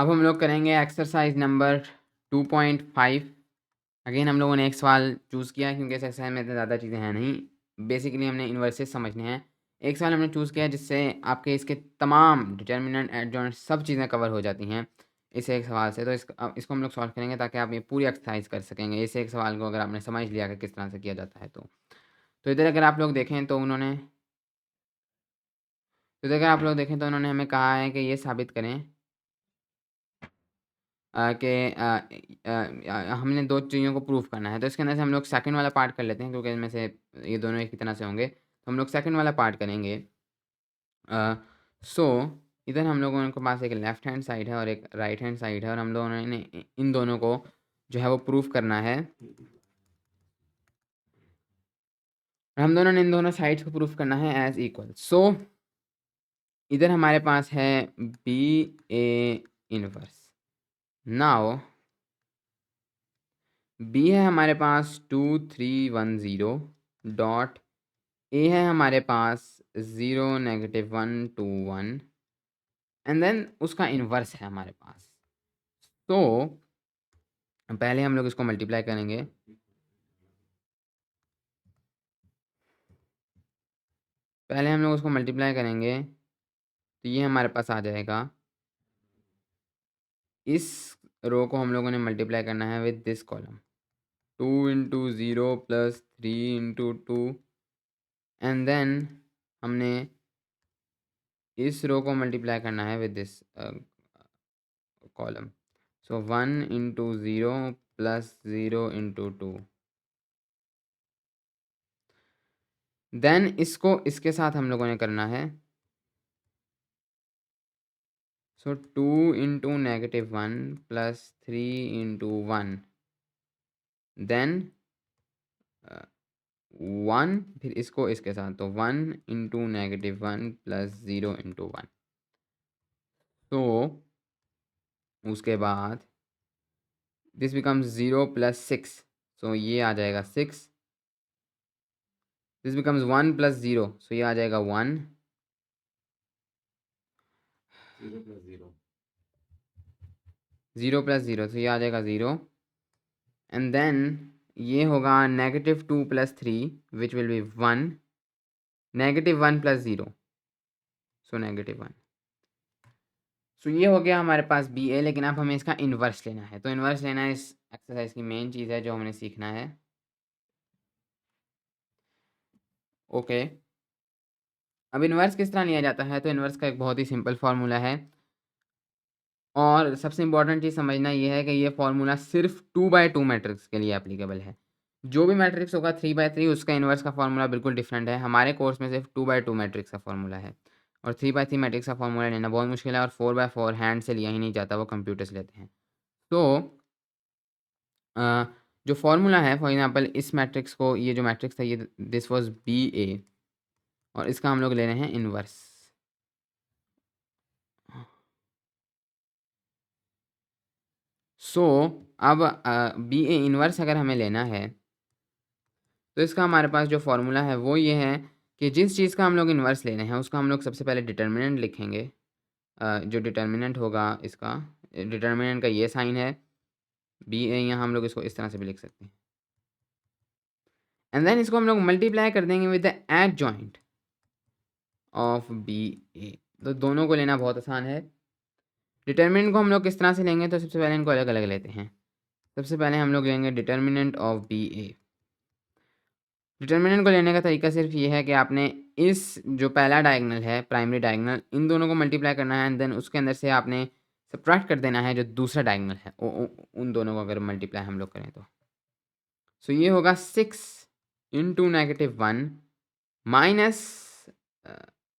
अब हम लोग करेंगे एक्सरसाइज नंबर 2.5। अगेन हम लोगों ने एक सवाल चूज़ किया क्योंकि इस एक्सरसाइज में ज़्यादा चीज़ें हैं नहीं, बेसिकली हमने इन्वर्सेस समझने हैं। एक सवाल हमने चूज़ किया जिससे आपके इसके तमाम डिटर्मिनेंट एडजॉइंट सब चीज़ें कवर हो जाती हैं इस एक सवाल से। तो इसको हम लोग सॉल्व करेंगे ताकि आप ये पूरी एक्सरसाइज कर सकेंगे इस एक सवाल को, अगर आपने समझ लिया कि किस तरह से किया जाता है। तो इधर अगर आप लोग देखें तो उन्होंने हमें कहा है कि ये साबित करें हमने दो चीज़ों को प्रूव करना है। तो इसके अंदर से हम लोग सेकंड वाला पार्ट कर लेते हैं क्योंकि इनमें से ये दोनों एक ही तरह से होंगे। तो हम लोग सेकंड वाला पार्ट करेंगे। सो इधर हम लोगों के पास एक लेफ्ट हैंड साइड है और एक राइट हैंड साइड है, और हम लोगों ने इन दोनों को जो है वो प्रूव करना है। हम दोनों ने इन दोनों साइड्स को प्रूफ करना है एज इक्वल। सो इधर हमारे पास है B A inverse. Now B है हमारे पास 2310 डॉट ए है हमारे पास 0 -1 2 1 एंड देन उसका इन्वर्स है हमारे पास। तो पहले हम लोग इसको मल्टीप्लाई करेंगे। तो ये हमारे पास आ जाएगा। इस रो को हम लोगों ने मल्टीप्लाई करना है with this column 2 × 0 + 3 × 2 and then हमने इस रो को मल्टीप्लाई करना है with this column. So 1 × 0 + 0 × 2 then इसको इसके साथ हम लोगों ने करना है। सो 2 × -1 + 3 × 1 देन 1, फिर इसको इसके साथ, तो 1 × -1 + 0 × 1। तो उसके बाद दिस बिकम्स 0 + 6, सो ये आ जाएगा 6। दिस बिकम्स 1 + 0, सो ये आ जाएगा 1। 0 + 0, तो ये आ जाएगा 0 एंड देन ये होगा -2 + 3 विच विल बी 1, -1 + 0, सो -1। सो ये हो गया हमारे पास बी ए, लेकिन अब हमें इसका इन्वर्स लेना है। तो इन्वर्स लेना इस एक्सरसाइज की मेन चीज़ है जो हमने सीखना है। ओके, अब इन्वर्स किस तरह लिया जाता है? तो इन्वर्स का एक बहुत ही सिंपल फार्मूला है, और सबसे इम्पॉर्टेंट चीज़ समझना ये है कि ये फार्मूला सिर्फ 2/2 मैट्रिक्स के लिए एप्लीकेबल है। जो भी मैट्रिक्स होगा 3/3 उसका इन्वर्स का फार्मूला बिल्कुल डिफरेंट है। हमारे कोर्स में सिर्फ 2/2 मैट्रिक्स का फार्मूला है, और 3/3 मैट्रिक्स का फार्मूला लेना बहुत मुश्किल है, और 4/4 हैंड से लिया ही नहीं जाता, वो कंप्यूटर्स लेते हैं। तो जो फार्मूला है, फॉर एग्जांपल इस मैट्रिक्स को, ये जो मैट्रिक्स था ये दिस वाज बी ए, और इसका हम लोग ले रहे हैं इन्वर्स। सो अब बी ए इन्वर्स अगर हमें लेना है तो इसका हमारे पास जो फार्मूला है वो ये है कि जिस चीज़ का हम लोग इन्वर्स ले रहे हैं उसका हम लोग सबसे पहले डिटर्मिनेंट लिखेंगे। जो डिटर्मिनेंट होगा इसका, डिटर्मिनेंट का ये साइन है बी ए, यहाँ हम लोग इसको इस तरह से भी लिख सकते हैं। एंड देन इसको हम लोग मल्टीप्लाई कर देंगे with the adjoint of B A. तो दोनों को लेना बहुत आसान है। डिटर्मिनेंट को हम लोग किस तरह से लेंगे? तो सबसे पहले इनको अलग अलग लेते हैं। सबसे पहले हम लोग लेंगे determinant of B A. Determinant को लेने का तरीका सिर्फ ये है कि आपने इस जो पहला डायगोनल है, प्राइमरी डायगोनल, इन दोनों को मल्टीप्लाई करना है एंड देन उसके अंदर से आपने सब्ट्रैक्ट कर देना है जो दूसरा डायगोनल है, उन दोनों को अगर मल्टीप्लाई हम लोग करें तो। सो ये होगा 6 × -1 माइनस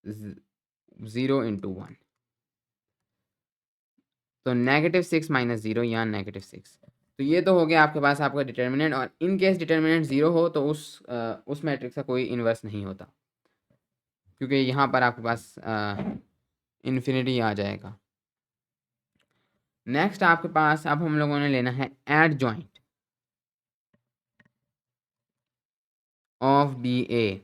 0 × 1, तो -6 - 0 यहाँ -6। तो ये तो हो गया आपके पास आपका डिटर्मिनेंट, और इन केस डिटर्मिनेंट 0 हो तो उस मैट्रिक्स का कोई इन्वर्स नहीं होता, क्योंकि यहाँ पर आपके पास इन्फिनिटी आ जाएगा। नेक्स्ट आपके पास अब हम लोगों ने लेना है एडजॉइंट ऑफ बी ए।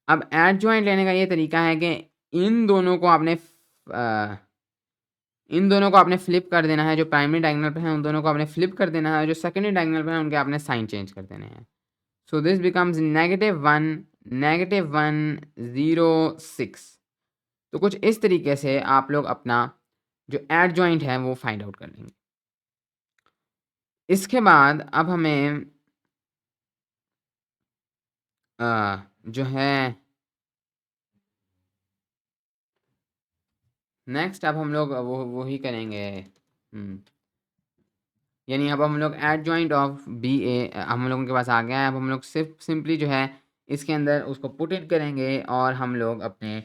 अब एडजॉइंट लेने का ये तरीका है कि इन दोनों को आपने इन दोनों को आपने फ्लिप कर देना है, जो प्राइमरी डायगोनल पे हैं उन दोनों को आपने फ्लिप कर देना है, जो सेकेंडरी डायगोनल पे हैं उनके आपने साइन चेंज कर देने हैं। So this becomes -1 -1 0 6। तो कुछ इस तरीके से आप लोग अपना जो एडजॉइंट है वो फाइंड आउट कर लेंगे। इसके बाद अब हमें जो है नेक्स्ट अब हम लोग वो ही करेंगे। यानी अब हम लोग एडजॉइंट ऑफ बी ए हम लोगों के पास आ गया है। अब हम लोग सिर्फ सिंपली जो है इसके अंदर उसको पुट इन करेंगे और हम लोग अपने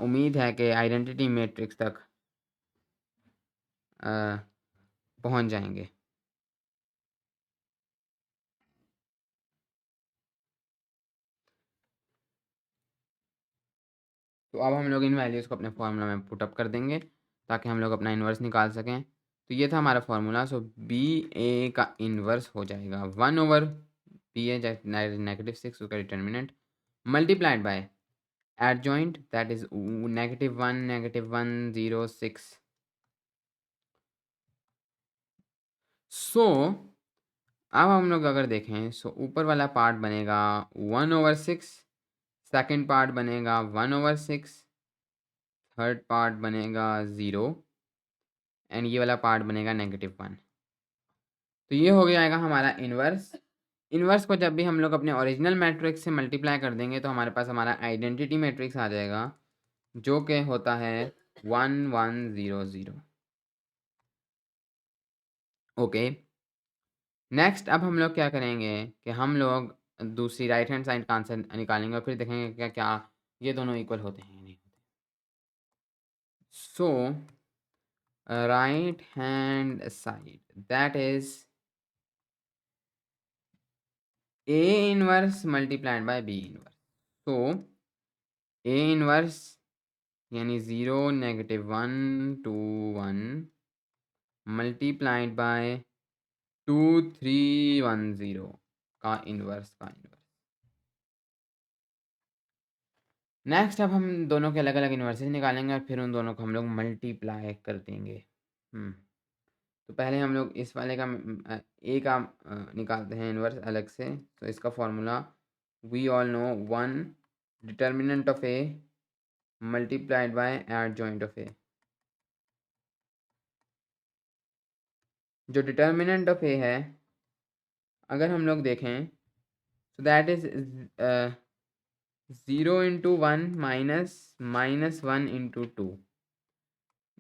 उम्मीद है कि आइडेंटिटी मैट्रिक्स तक पहुंच जाएंगे। तो अब हम लोग इन वैल्यूज़ को अपने फार्मूला में पुटअप कर देंगे ताकि हम लोग अपना इन्वर्स निकाल सकें। तो ये था हमारा फार्मूला। सो बी ए का इन्वर्स हो जाएगा 1/बी ए -6 उसका determinant multiplied by adjoint that is -1 0 6। सो अब हम लोग अगर देखें सो ऊपर वाला पार्ट बनेगा 1/6, सेकेंड पार्ट बनेगा 1/6, थर्ड पार्ट बनेगा 0 एंड ये वाला पार्ट बनेगा -1। तो ये हो जाएगा हमारा इन्वर्स। इन्वर्स को जब भी हम लोग अपने ओरिजिनल मैट्रिक्स से मल्टीप्लाई कर देंगे तो हमारे पास हमारा आइडेंटिटी मैट्रिक्स आ जाएगा जो कि होता है 1 1 0 0। ओके, नेक्स्ट अब हम लोग क्या करेंगे कि हम लोग दूसरी राइट हैंड साइड का आंसर निकालेंगे और फिर देखेंगे क्या क्या ये दोनों इक्वल होते हैं या नहीं होते। So right hand side that is A inverse multiplied by B inverse. So A inverse यानी 0 -1 2 1 मल्टीप्लाइड बाय 2 3 1 0 का इनवर्स नेक्स्ट अब हम दोनों के अलग अलग इन्वर्सेस निकालेंगे और फिर उन दोनों को हम लोग मल्टीप्लाई कर देंगे। तो पहले हम लोग इस वाले का ए का निकालते हैं इन्वर्स अलग से। तो इसका formula we all know 1 determinant of A multiplied by adjoint of A. जो डिटर्मिनेंट ऑफ ए है अगर हम लोग देखें तो that is 0 × 1 -1 × 2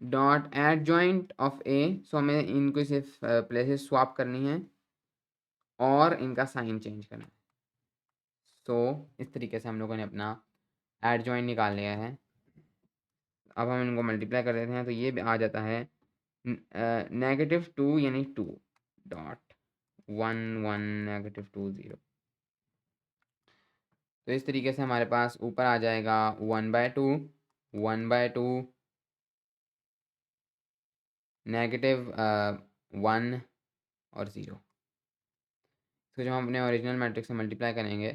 dot adjoint of A. So हमें इनको सिर्फ प्लेसेस स्वैप करनी है और इनका साइन चेंज करना है। सो इस तरीके से हम लोगों ने अपना एडजॉइंट निकाल लिया है। अब हम इनको मल्टीप्लाई कर देते हैं तो ये आ जाता है -2 यानी 2 डॉट 1 1 -2 0। तो इस तरीके से हमारे पास ऊपर आ जाएगा 1/2 1/2 -1 और 0। तो जब हम अपने ओरिजिनल मैट्रिक्स से मल्टीप्लाई करेंगे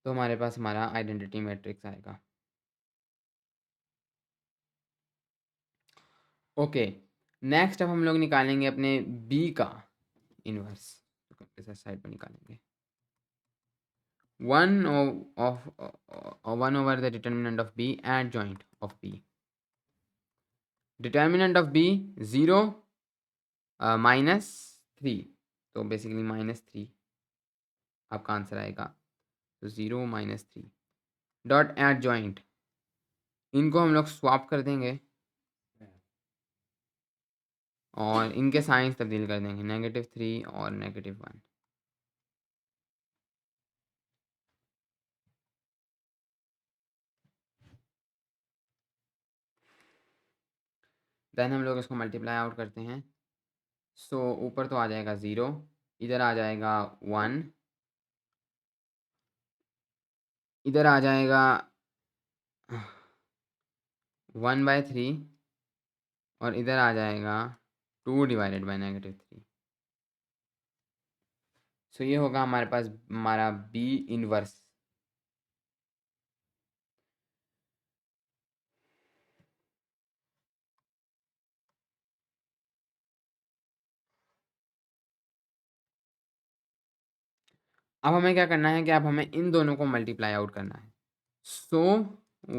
तो हमारे पास हमारा आइडेंटिटी मैट्रिक्स आएगा। ओके, नेक्स्ट अब हम लोग निकालेंगे अपने बी का इन्वर्स। तो साइड पर निकालेंगे 1 over the determinant of b adjoint of b। Determinant of B 0 -3, तो बेसिकली -3 आपका आंसर आएगा। तो 0 -3 डॉट एडजॉइंट इनको हम लोग स्वैप कर देंगे और इनके साइंस तब्दील कर देंगे -3 और -1। देन हम लोग इसको मल्टीप्लाई आउट करते हैं। सो ऊपर तो आ जाएगा 0, इधर आ जाएगा 1, इधर आ जाएगा 1/3 और इधर आ जाएगा 2 डिवाइडेड बाय -3। सो ये होगा हमारे पास हमारा बी इनवर्स। अब हमें क्या करना है कि अब हमें इन दोनों को मल्टीप्लाई आउट करना है। सो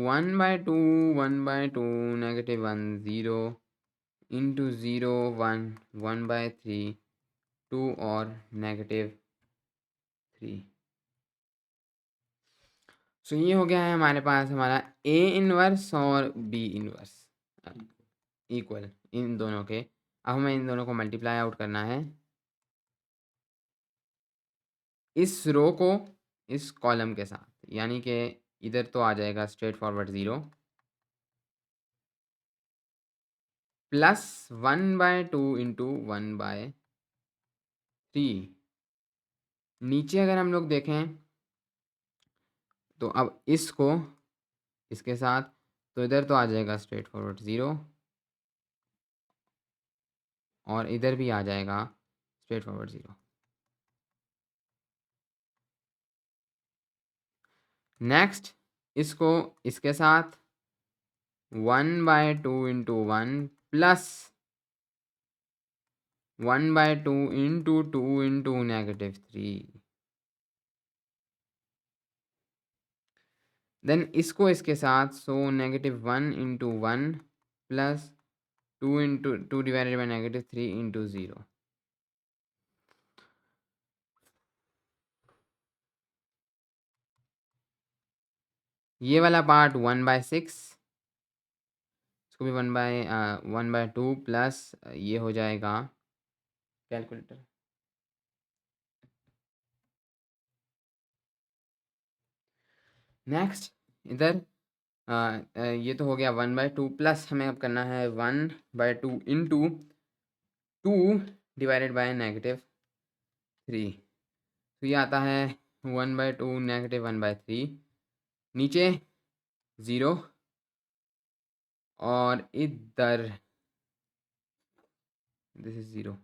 1/2 1/2 -1 0 इंटू 0 1 1/3 2 और -3। सो ये हो गया है हमारे पास हमारा ए इनवर्स और बी इनवर्स इक्वल इन दोनों के। अब हमें इन दोनों को मल्टीप्लाई आउट करना है, इस रो को इस कॉलम के साथ, यानी कि इधर तो आ जाएगा स्ट्रेट फॉरवर्ड 0 प्लस 1/2 इंटू 1/3। नीचे अगर हम लोग देखें तो अब इसको इसके साथ, तो इधर तो आ जाएगा स्ट्रेट फॉरवर्ड 0 और इधर भी आ जाएगा स्ट्रेट फॉरवर्ड 0। नेक्स्ट इसको इसके साथ 1/2 into 1 plus 1/2 into 2 into -3। Then इसको इसके साथ, so -1 into 1 plus 2 into 2 divided by -3 into 0। ये वाला पार्ट 1/6, इसको भी 1/2 प्लस ये हो जाएगा कैलकुलेटर। नेक्स्ट इधर ये तो हो गया 1/2 प्लस हमें अब करना है 1/2 इंटू 2 डिवाइडेड बाय -3। तो ये आता है 1/2 -1/3, नीचे 0 और इधर दिस इज 0।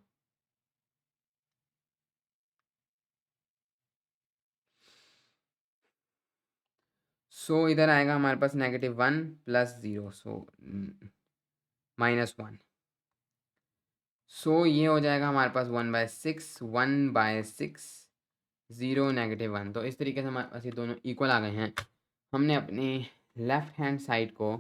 सो इधर आएगा हमारे पास -1 प्लस 0, सो -1। सो ये हो जाएगा हमारे पास 1/6 1/6 0 -1। तो इस तरीके से हमारे पास ये दोनों इक्वल आ गए हैं। हमने अपनी लेफ्ट हैंड साइड को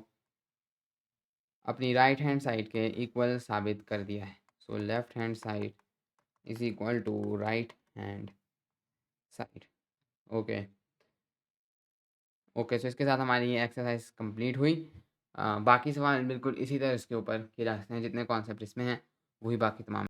अपनी राइट हैंड साइड के इक्वल साबित कर दिया है। So left hand side is equal to right hand side. Okay okay, so इसके साथ हमारी ये एक्सरसाइज कंप्लीट हुई। बाकी सवाल बिल्कुल इसी तरह इसके ऊपर किए जा सकते हैं, जितने कॉन्सेप्ट इसमें हैं वही बाकी तमाम